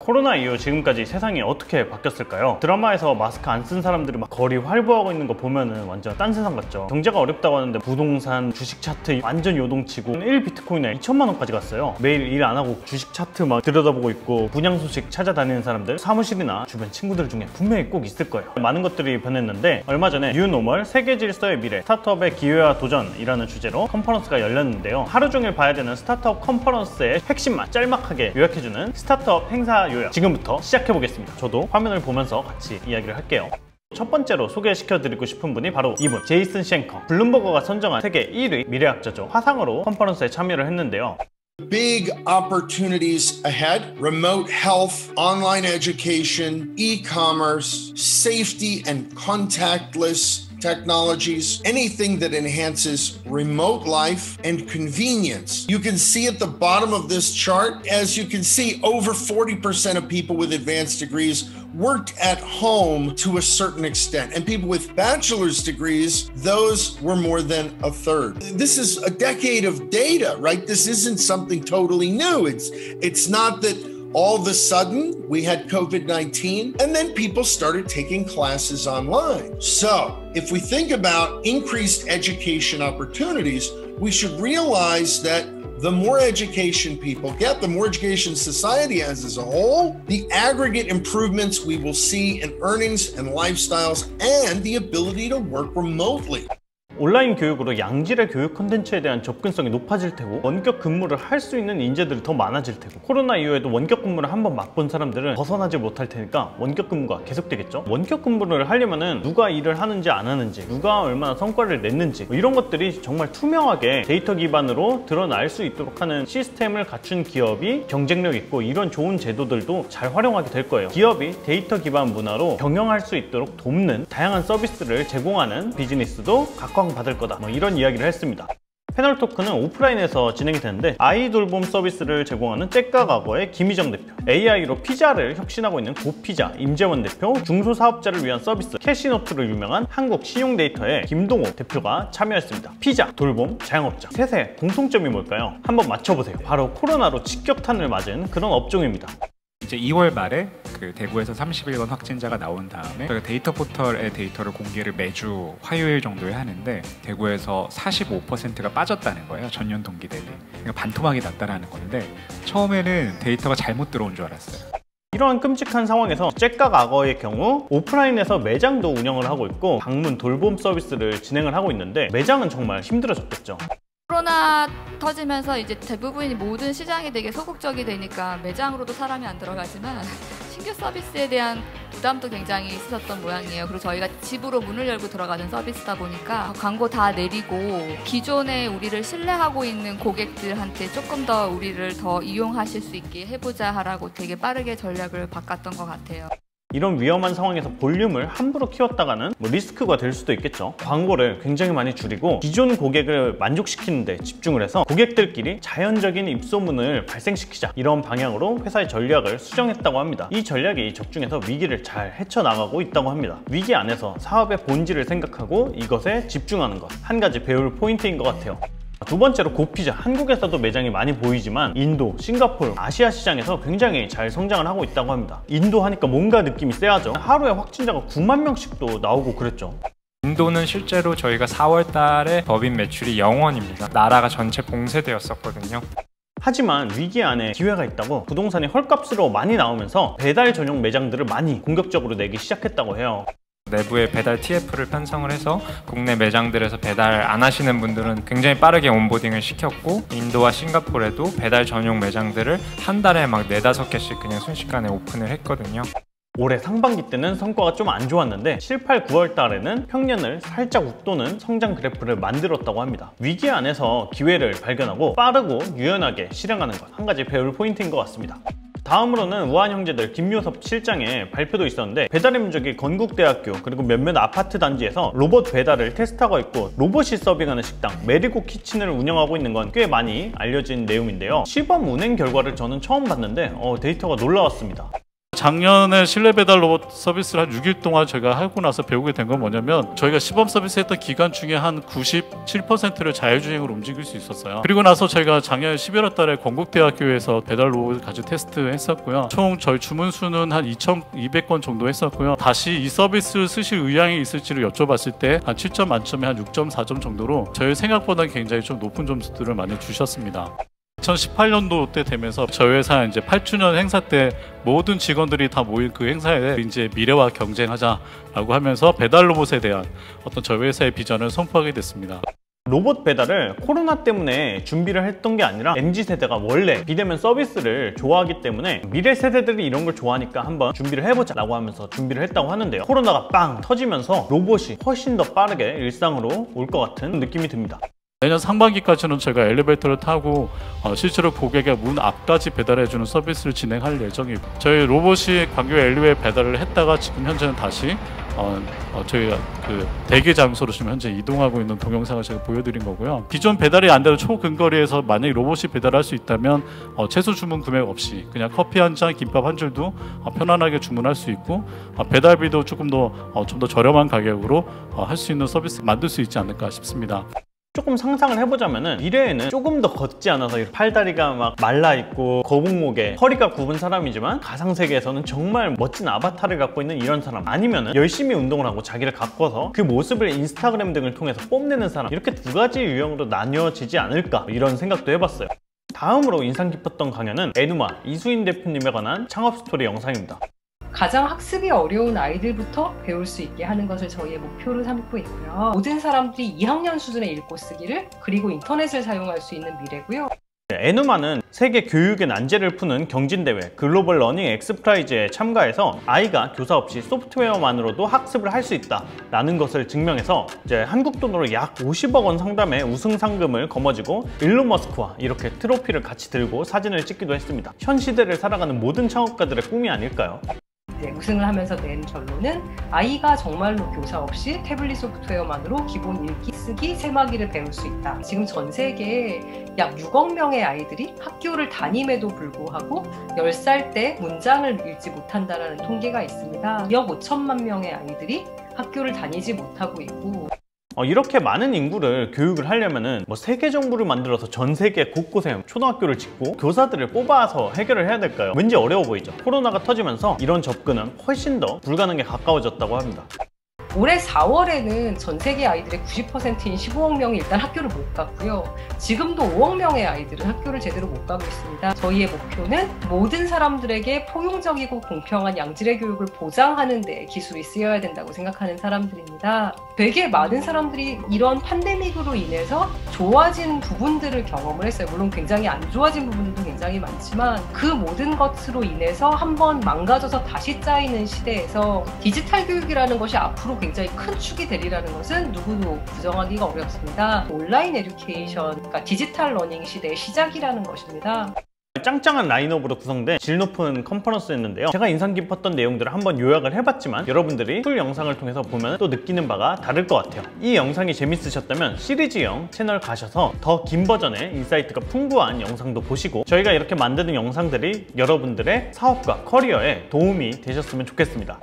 코로나 이후 지금까지 세상이 어떻게 바뀌었을까요? 드라마에서 마스크 안 쓴 사람들이 막 거리 활보하고 있는 거 보면은 완전 딴 세상 같죠. 경제가 어렵다고 하는데 부동산, 주식 차트 완전 요동치고 1비트코인에 2천만 원까지 갔어요. 매일 일 안 하고 주식 차트 막 들여다보고 있고 분양 소식 찾아다니는 사람들 사무실이나 주변 친구들 중에 분명히 꼭 있을 거예요. 많은 것들이 변했는데 얼마 전에 뉴노멀 세계 질서의 미래 스타트업의 기회와 도전이라는 주제로 컨퍼런스가 열렸는데요. 하루 종일 봐야 되는 스타트업 컨퍼런스의 핵심만 짤막하게 요약해주는 스타트업 행사 요약 지금부터 시작해보겠습니다. 저도 화면을 보면서 같이 이야기를 할게요. 첫 번째로 소개시켜드리고 싶은 분이 바로 이분, 제이슨 쉔커. 블룸버그가 선정한 세계 1위 미래학자죠. 화상으로 컨퍼런스에 참여를 했는데요. Big opportunities ahead: remote health, online education, e-commerce, safety and contactless technologies, anything that enhances remote life and convenience. You can see at the bottom of this chart, as you can see, over 40% of people with advanced degrees worked at home to a certain extent, and people with bachelor's degrees, those were more than a third. This is a decade of data, right? This isn't something totally new. It's not that all of a sudden we had COVID-19 and then people started taking classes online. So if we think about increased education opportunities, we should realize that the more education people get, the more education society has as a whole, the aggregate improvements we will see in earnings and lifestyles and the ability to work remotely. 온라인 교육으로 양질의 교육 콘텐츠에 대한 접근성이 높아질 테고 원격 근무를 할 수 있는 인재들이 더 많아질 테고 코로나 이후에도 원격 근무를 한번 맛본 사람들은 벗어나지 못할 테니까 원격 근무가 계속되겠죠. 원격 근무를 하려면은 누가 일을 하는지 안 하는지, 누가 얼마나 성과를 냈는지 이런 것들이 정말 투명하게 데이터 기반으로 드러날 수 있도록 하는 시스템을 갖춘 기업이 경쟁력 있고 이런 좋은 제도들도 잘 활용하게 될 거예요. 기업이 데이터 기반 문화로 경영할 수 있도록 돕는 다양한 서비스를 제공하는 비즈니스도 각광받을 거다, 이런 이야기를 했습니다. 패널 토크는 오프라인에서 진행이 되는데 아이 돌봄 서비스를 제공하는 잭가과거의 김희정 대표, AI로 피자를 혁신하고 있는 고피자 임재원 대표, 중소사업자를 위한 서비스 캐시노트로 유명한 한국신용데이터의 김동호 대표가 참여했습니다. 피자, 돌봄, 자영업자 셋의 공통점이 뭘까요? 한번 맞춰보세요. 바로 코로나로 직격탄을 맞은 그런 업종입니다. 이제 2월 말에 그 대구에서 31건 확진자가 나온 다음에 저희가 데이터 포털의 데이터를 공개를 매주 화요일 정도에 하는데 대구에서 45%가 빠졌다는 거예요. 전년 동기 대비. 그러니까 반토막이 났다라는 건데 처음에는 데이터가 잘못 들어온 줄 알았어요. 이러한 끔찍한 상황에서 잭가과거의 경우 오프라인에서 매장도 운영을 하고 있고 방문 돌봄 서비스를 진행을 하고 있는데 매장은 정말 힘들어졌겠죠. 코로나 터지면서 이제 대부분이 모든 시장이 되게 소극적이 되니까 매장으로도 사람이 안 들어가지만 신규 서비스에 대한 부담도 굉장히 있었던 모양이에요. 그리고 저희가 집으로 문을 열고 들어가는 서비스다 보니까 광고 다 내리고 기존에 우리를 신뢰하고 있는 고객들한테 조금 더 우리를 더 이용하실 수 있게 해보자 하라고 되게 빠르게 전략을 바꿨던 것 같아요. 이런 위험한 상황에서 볼륨을 함부로 키웠다가는 리스크가 될 수도 있겠죠. 광고를 굉장히 많이 줄이고 기존 고객을 만족시키는 데 집중을 해서 고객들끼리 자연적인 입소문을 발생시키자, 이런 방향으로 회사의 전략을 수정했다고 합니다. 이 전략이 적중해서 위기를 잘 헤쳐나가고 있다고 합니다. 위기 안에서 사업의 본질을 생각하고 이것에 집중하는 것, 한 가지 배울 포인트인 것 같아요. 두 번째로 고피자, 한국에서도 매장이 많이 보이지만 인도, 싱가포르, 아시아 시장에서 굉장히 잘 성장을 하고 있다고 합니다. 인도 하니까 뭔가 느낌이 쎄하죠. 하루에 확진자가 9만 명씩도 나오고 그랬죠. 인도는 실제로 저희가 4월 달에 법인 매출이 0원입니다. 나라가 전체 봉쇄되었었거든요. 하지만 위기 안에 기회가 있다고 부동산이 헐값으로 많이 나오면서 배달 전용 매장들을 많이 공격적으로 내기 시작했다고 해요. 내부에 배달 TF를 편성을 해서 국내 매장들에서 배달 안 하시는 분들은 굉장히 빠르게 온보딩을 시켰고 인도와 싱가포르에도 배달 전용 매장들을 한 달에 막 4-5개씩 그냥 순식간에 오픈을 했거든요. 올해 상반기 때는 성과가 좀 안 좋았는데 7, 8, 9월 달에는 평년을 살짝 웃도는 성장 그래프를 만들었다고 합니다. 위기 안에서 기회를 발견하고 빠르고 유연하게 실행하는 것, 한 가지 배울 포인트인 것 같습니다. 다음으로는 우한 형제들 김효섭 실장의 발표도 있었는데 배달의 민족이 건국대학교 그리고 몇몇 아파트 단지에서 로봇 배달을 테스트하고 있고 로봇이 서빙하는 식당 메리고 키친을 운영하고 있는 건 꽤 많이 알려진 내용인데요. 시범 운행 결과를 저는 처음 봤는데 데이터가 놀라웠습니다. 작년에 실내 배달 로봇 서비스를 한 6일 동안 제가 하고 나서 배우게 된 건 뭐냐면 저희가 시범 서비스 했던 기간 중에 한 97%를 자율주행으로 움직일 수 있었어요. 그리고 나서 저희가 작년 11월 달에 건국대학교에서 배달 로봇을 가지고 테스트했었고요. 총 저희 주문 수는 한 2,200건 정도 했었고요. 다시 이 서비스를 쓰실 의향이 있을지를 여쭤봤을 때 한 7점 만점에 한 6.4점 정도로 저희 생각보다 굉장히 좀 높은 점수들을 많이 주셨습니다. 2018년도 때 되면서 저희 회사 이제 8주년 행사 때 모든 직원들이 다 모인 그 행사에 이제 미래와 경쟁하자라고 하면서 배달 로봇에 대한 어떤 저희 회사의 비전을 선포하게 됐습니다. 로봇 배달을 코로나 때문에 준비를 했던 게 아니라 MZ세대가 원래 비대면 서비스를 좋아하기 때문에 미래 세대들이 이런 걸 좋아하니까 한번 준비를 해보자 라고 하면서 준비를 했다고 하는데요. 코로나가 빵 터지면서 로봇이 훨씬 더 빠르게 일상으로 올 것 같은 느낌이 듭니다. 내년 상반기까지는 제가 엘리베이터를 타고 실제로 고객의 문 앞까지 배달해주는 서비스를 진행할 예정이고, 저희 로봇이 광교 엘리웨이 배달을 했다가 지금 현재는 다시 저희가 그 대기 장소로 지금 현재 이동하고 있는 동영상을 제가 보여드린 거고요. 기존 배달이 안 되는 초근거리에서 만약에 로봇이 배달할 수 있다면 최소 주문 금액 없이 그냥 커피 한 잔, 김밥 한 줄도 편안하게 주문할 수 있고 배달비도 조금 더 좀 더 저렴한 가격으로 할 수 있는 서비스 만들 수 있지 않을까 싶습니다. 조금 상상을 해보자면은 미래에는 조금 더 걷지 않아서 팔다리가 막 말라있고 거북목에 허리가 굽은 사람이지만 가상세계에서는 정말 멋진 아바타를 갖고 있는 이런 사람, 아니면은 열심히 운동을 하고 자기를 가꿔서 그 모습을 인스타그램 등을 통해서 뽐내는 사람, 이렇게 두 가지 유형으로 나뉘어지지 않을까 이런 생각도 해봤어요. 다음으로 인상 깊었던 강연은 에누마 이수인 대표님에 관한 창업 스토리 영상입니다. 가장 학습이 어려운 아이들부터 배울 수 있게 하는 것을 저희의 목표로 삼고 있고요. 모든 사람들이 2학년 수준의 읽고 쓰기를, 그리고 인터넷을 사용할 수 있는 미래고요. 에누마는 세계 교육의 난제를 푸는 경진대회 글로벌 러닝 엑스프라이즈에 참가해서 아이가 교사 없이 소프트웨어만으로도 학습을 할 수 있다라는 것을 증명해서 이제 한국 돈으로 약 50억 원 상담의 우승 상금을 거머쥐고 일론 머스크와 이렇게 트로피를 같이 들고 사진을 찍기도 했습니다. 현 시대를 살아가는 모든 창업가들의 꿈이 아닐까요? 우승을 하면서 낸 결론은 아이가 정말로 교사 없이 태블릿 소프트웨어만으로 기본 읽기, 쓰기, 세마기를 배울 수 있다. 지금 전 세계에 약 6억 명의 아이들이 학교를 다님에도 불구하고 10살 때 문장을 읽지 못한다는 통계가 있습니다. 2억 5천만 명의 아이들이 학교를 다니지 못하고 있고, 이렇게 많은 인구를 교육을 하려면은 세계 정부를 만들어서 전 세계 곳곳에 초등학교를 짓고 교사들을 뽑아서 해결을 해야 될까요? 왠지 어려워 보이죠. 코로나가 터지면서 이런 접근은 훨씬 더 불가능에 가까워졌다고 합니다. 올해 4월에는 전 세계 아이들의 90%인 15억 명이 일단 학교를 못 갔고요. 지금도 5억 명의 아이들은 학교를 제대로 못 가고 있습니다. 저희의 목표는 모든 사람들에게 포용적이고 공평한 양질의 교육을 보장하는 데 기술이 쓰여야 된다고 생각하는 사람들입니다. 되게 많은 사람들이 이런 팬데믹으로 인해서 좋아진 부분들을 경험을 했어요. 물론 굉장히 안 좋아진 부분들도 굉장히 많지만 그 모든 것으로 인해서 한번 망가져서 다시 짜이는 시대에서 디지털 교육이라는 것이 앞으로 굉장히 큰 축이 되리라는 것은 누구도 부정하기가 어렵습니다. 온라인 에듀케이션, 그러니까 디지털 러닝 시대의 시작이라는 것입니다. 짱짱한 라인업으로 구성된 질 높은 컨퍼런스였는데요. 제가 인상 깊었던 내용들을 한번 요약을 해봤지만 여러분들이 풀 영상을 통해서 보면 또 느끼는 바가 다를 것 같아요. 이 영상이 재밌으셨다면 시리즈형 채널 가셔서 더 긴 버전의 인사이트가 풍부한 영상도 보시고 저희가 이렇게 만드는 영상들이 여러분들의 사업과 커리어에 도움이 되셨으면 좋겠습니다.